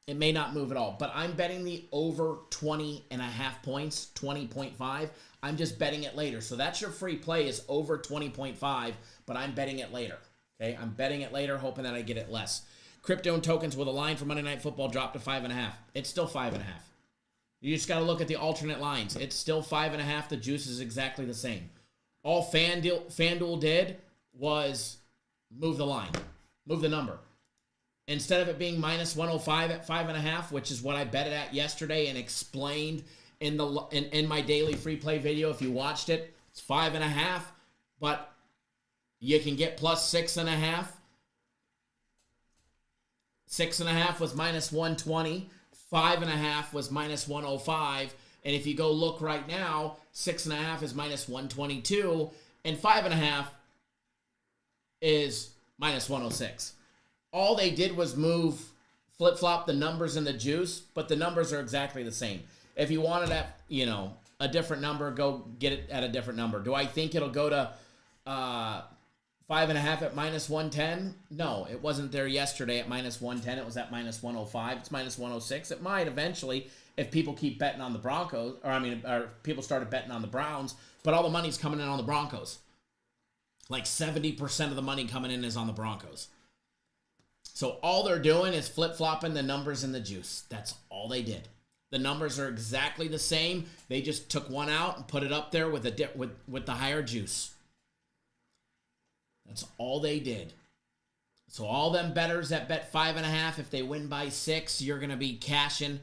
But I'm betting the over 20.5 points, 20.5. I'm just betting it later. So that's your free play is over 20.5, but I'm betting it later. Okay, I'm betting it later, hoping that I get it less. Crypto and tokens with a line for Monday Night Football dropped to 5.5. It's still 5.5. You just got to look at the alternate lines. It's still 5.5. The juice is exactly the same. All FanDuel did was move the line, move the number. Instead of it being minus 105 at 5.5, which is what I bet it at yesterday and explained in my daily free play video, if you watched it, it's 5.5, but you can get plus 6.5. 6.5 was minus 120. 5.5 was minus 105. And if you go look right now, 6.5 is minus 122. And 5.5 is minus 106. All they did was flip-flop the numbers in the juice, but the numbers are exactly the same. If you wanted at, a different number, go get it at a different number. Do I think it'll go to 5.5 at minus 110? No, it wasn't there yesterday at minus 110. It was at minus 105. It's minus 106. It might eventually if people keep betting on the Broncos, or people started betting on the Browns, but all the money's coming in on the Broncos. Like 70% of the money coming in is on the Broncos. So all they're doing is flip-flopping the numbers in the juice. That's all they did. The numbers are exactly the same. They just took one out and put it up there with the higher juice. That's all they did. So all them bettors that bet 5.5, if they win by 6, you're going to be cashing.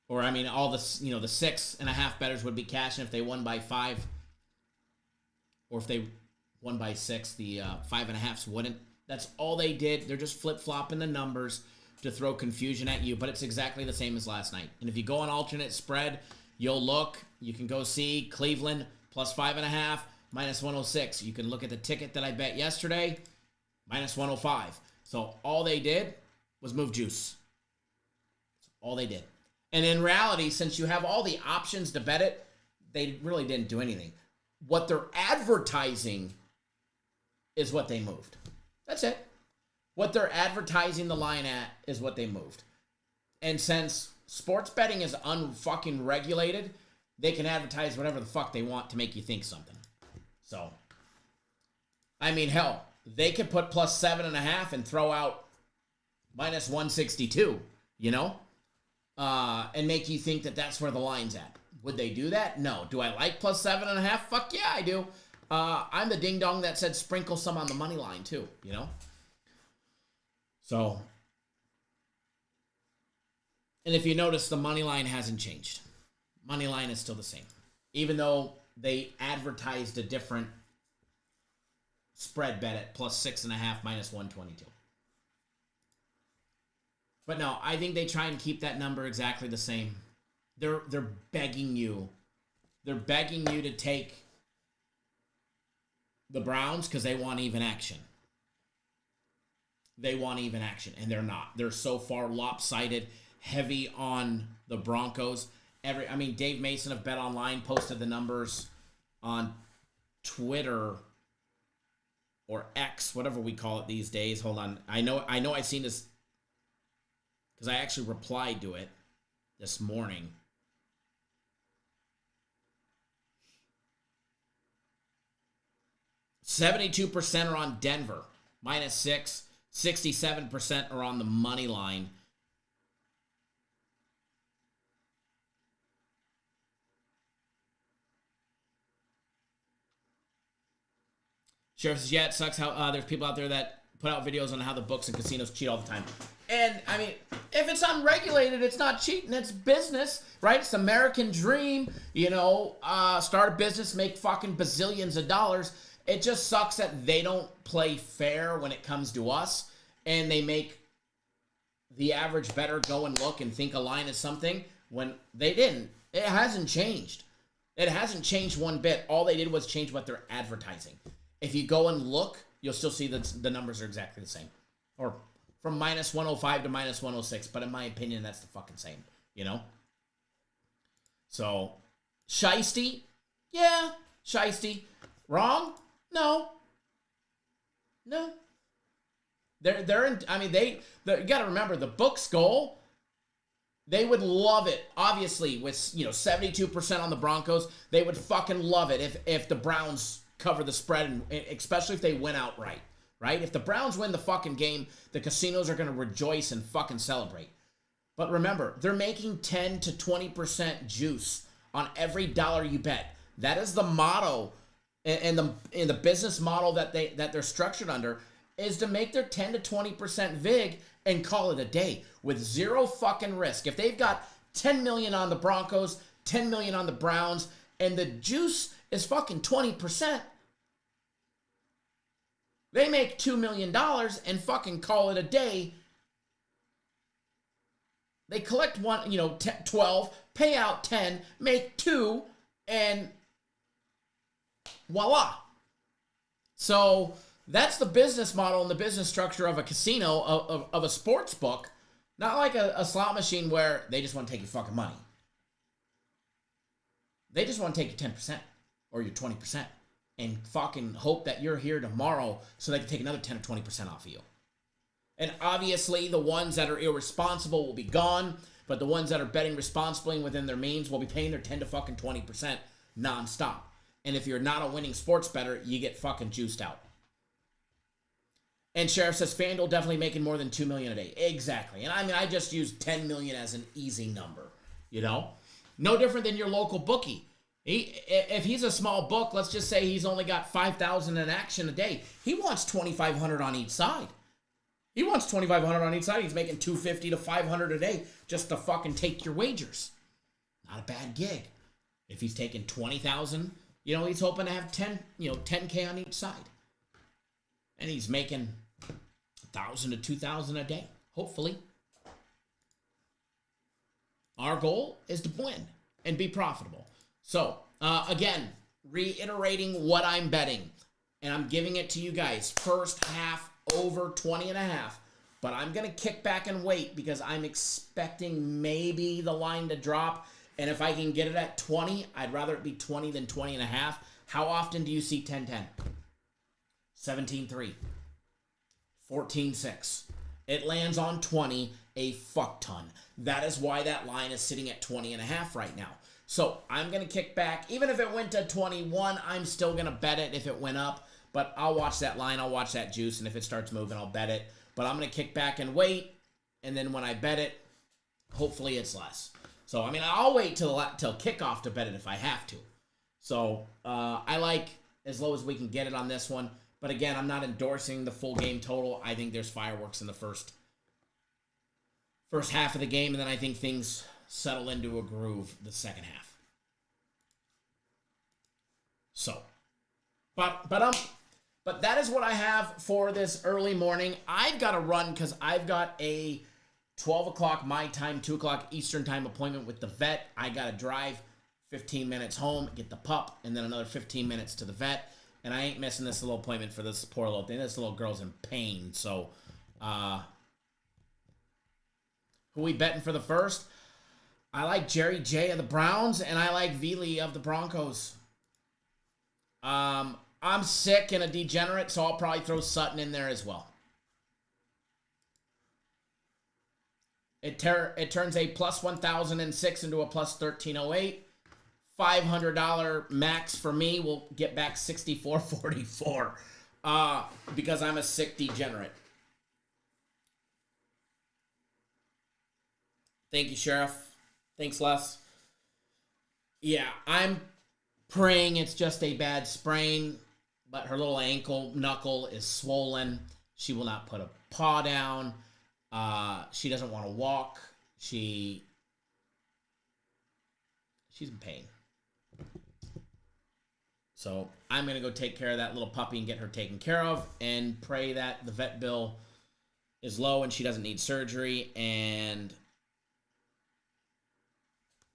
Or, all the 6.5 bettors would be cashing if they won by 5. Or if they won by 6, the 5.5s wouldn't. That's all they did. They're just flip-flopping the numbers to throw confusion at you, but it's exactly the same as last night. And if you go on alternate spread, you'll look. You can go see Cleveland plus 5.5, minus 106. You can look at the ticket that I bet yesterday, minus 105. So all they did was move juice. That's all they did. And in reality, since you have all the options to bet it, they really didn't do anything. What they're advertising is what they moved. That's it. What they're advertising the line at is what they moved. And since sports betting is unfucking regulated, they can advertise whatever the fuck they want to make you think something. So, hell, they could put plus 7.5 and throw out minus 162, and make you think that that's where the line's at. Would they do that? No. Do I like plus 7.5? Fuck yeah, I do. I'm the ding dong that said sprinkle some on the money line too, So, and if you notice, the money line hasn't changed. Money line is still the same. Even though they advertised a different spread bet at plus 6.5, minus 122. But no, I think they try and keep that number exactly the same. They're begging you. They're begging you to take the Browns because they want even action. They want even action, and they're not. They're so far lopsided, heavy on the Broncos. Dave Mason of Bet Online posted the numbers on Twitter or X, whatever we call it these days. Hold on. I know I've seen this because I actually replied to it this morning. %72% are on Denver, minus 6. 67% are on the money line. Sheriff says, yeah, it sucks how there's people out there that put out videos on how the books and casinos cheat all the time. And, if it's unregulated, it's not cheating. It's business, right? It's the American dream. Start a business, make fucking bazillions of dollars. It just sucks that they don't play fair when it comes to us, and they make the average bettor go and look and think a line is something when they didn't. It hasn't changed. It hasn't changed one bit. All they did was change what they're advertising. If you go and look, you'll still see that the numbers are exactly the same. Or from minus 105 to minus 106, but in my opinion, that's the fucking same, So, shiesty? Yeah, shiesty. Wrong? No. They're in, you got to remember the book's goal. They would love it, obviously, with 72% on the Broncos. They would fucking love it if the Browns cover the spread, and especially if they win outright, right? If the Browns win the fucking game, the casinos are going to rejoice and fucking celebrate. But remember, they're making 10 to 20% juice on every dollar you bet. That is the motto. And the business model that they're structured under is to make their 10 to 20% vig and call it a day with zero fucking risk. If they've got 10 million on the Broncos, 10 million on the Browns, and the juice is fucking 20%, they make $2 million and fucking call it a day They collect 12, pay out 10, make 2, and voila. So that's the business model and the business structure of a casino, of a sports book. Not like a slot machine where they just want to take your fucking money. They just want to take your 10% or your 20% and fucking hope that you're here tomorrow so they can take another 10 or 20% off of you. And obviously, the ones that are irresponsible will be gone, but the ones that are betting responsibly and within their means will be paying their 10 to fucking 20% nonstop. And if you're not a winning sports bettor, you get fucking juiced out. And Sheriff says FanDuel definitely making more than $2 million a day. Exactly. And I mean, I just used $10 million as an easy number. You know, no different than your local bookie. If he's a small book, let's just say he's only got 5,000 in action a day. He wants 2,500 on each side. He wants 2,500 on each side. He's making 250 to 500 a day just to fucking take your wagers. Not a bad gig. If he's taking 20,000, he's hoping to have 10K on each side. And he's making 1,000 to 2,000 a day, hopefully. Our goal is to win and be profitable. So, again, reiterating what I'm betting, and I'm giving it to you guys. First half over 20.5, but I'm going to kick back and wait because I'm expecting maybe the line to drop, and if I can get it at 20, I'd rather it be 20 than 20.5. How often do you see 10-10? 17-3. 14-6. It lands on 20 a fuck ton. That is why that line is sitting at 20.5 right now. So I'm going to kick back. Even if it went to 21, I'm still going to bet it if it went up. But I'll watch that line. I'll watch that juice. And if it starts moving, I'll bet it. But I'm going to kick back and wait. And then when I bet it, hopefully it's less. So, I mean, I'll wait till kickoff to bet it if I have to. So I like as low as we can get it on this one. But again, I'm not endorsing the full game total. I think there's fireworks in the first half of the game, and then I think things settle into a groove the second half. So, but that is what I have for this early morning. I've got to run because I've got a 12 o'clock my time, 2 o'clock Eastern time appointment with the vet. I got to drive 15 minutes home, get the pup, and then another 15 minutes to the vet. And I ain't missing this little appointment for this poor little thing. This little girl's in pain. So, who we betting for the first? I like Jerry J of the Browns, and I like Veely of the Broncos. I'm sick and a degenerate, so I'll probably throw Sutton in there as well. It turns a plus 1,006 into a plus 1,308. $500 max for me will get back $64.44 because I'm a sick degenerate. Thank you, Sheriff. Thanks, Les. Yeah, I'm praying it's just a bad sprain, but her little ankle knuckle is swollen. She will not put a paw down. She doesn't want to walk. She's in pain. So I'm going to go take care of that little puppy and get her taken care of and pray that the vet bill is low and she doesn't need surgery. And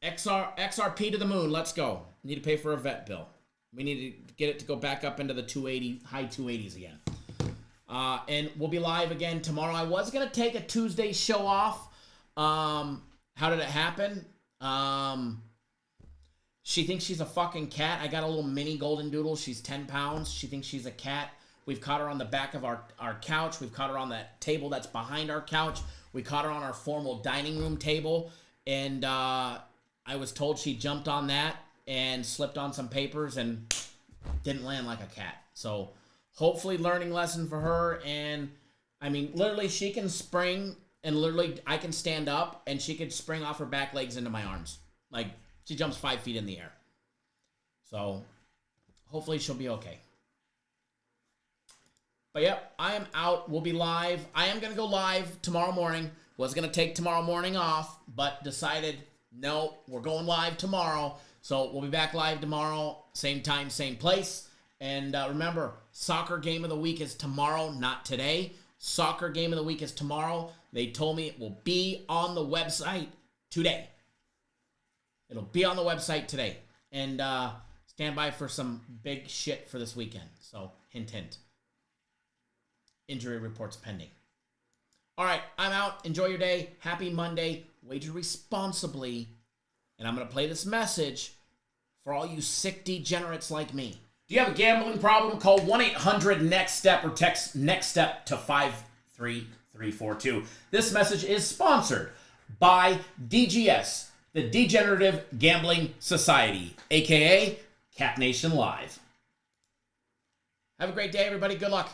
XRP to the moon. Let's go. Need to pay for a vet bill. We need to get it to go back up into the 280, high 280s again. And we'll be live again tomorrow. I was going to take a Tuesday show off. How did it happen? She thinks she's a fucking cat. I got a little mini golden doodle. She's 10 pounds. She thinks she's a cat. We've caught her on the back of our couch. We've caught her on that table that's behind our couch. We caught her on our formal dining room table. And I was told she jumped on that and slipped on some papers and didn't land like a cat. So hopefully learning lesson for her. And I mean, literally she can spring and literally I can stand up and she could spring off her back legs into my arms. Like, she jumps 5 feet in the air. So, hopefully she'll be okay. But yep, I am out. We'll be live. I am going to go live tomorrow morning. Was going to take tomorrow morning off, but decided, no, we're going live tomorrow. So, we'll be back live tomorrow. Same time, same place. And remember, soccer game of the week is tomorrow, not today. Soccer game of the week is tomorrow. They told me it will be on the website today. It'll be on the website today. And stand by for some big shit for this weekend. So, hint, hint. Injury reports pending. All right, I'm out. Enjoy your day. Happy Monday. Wager responsibly. And I'm going to play this message for all you sick degenerates like me. Do you have a gambling problem? Call 1-800-NEXT-STEP or text NEXT-STEP to 53342. This message is sponsored by DGS, the Degenerative Gambling Society, a.k.a. Cat Nation Live. Have a great day, everybody. Good luck.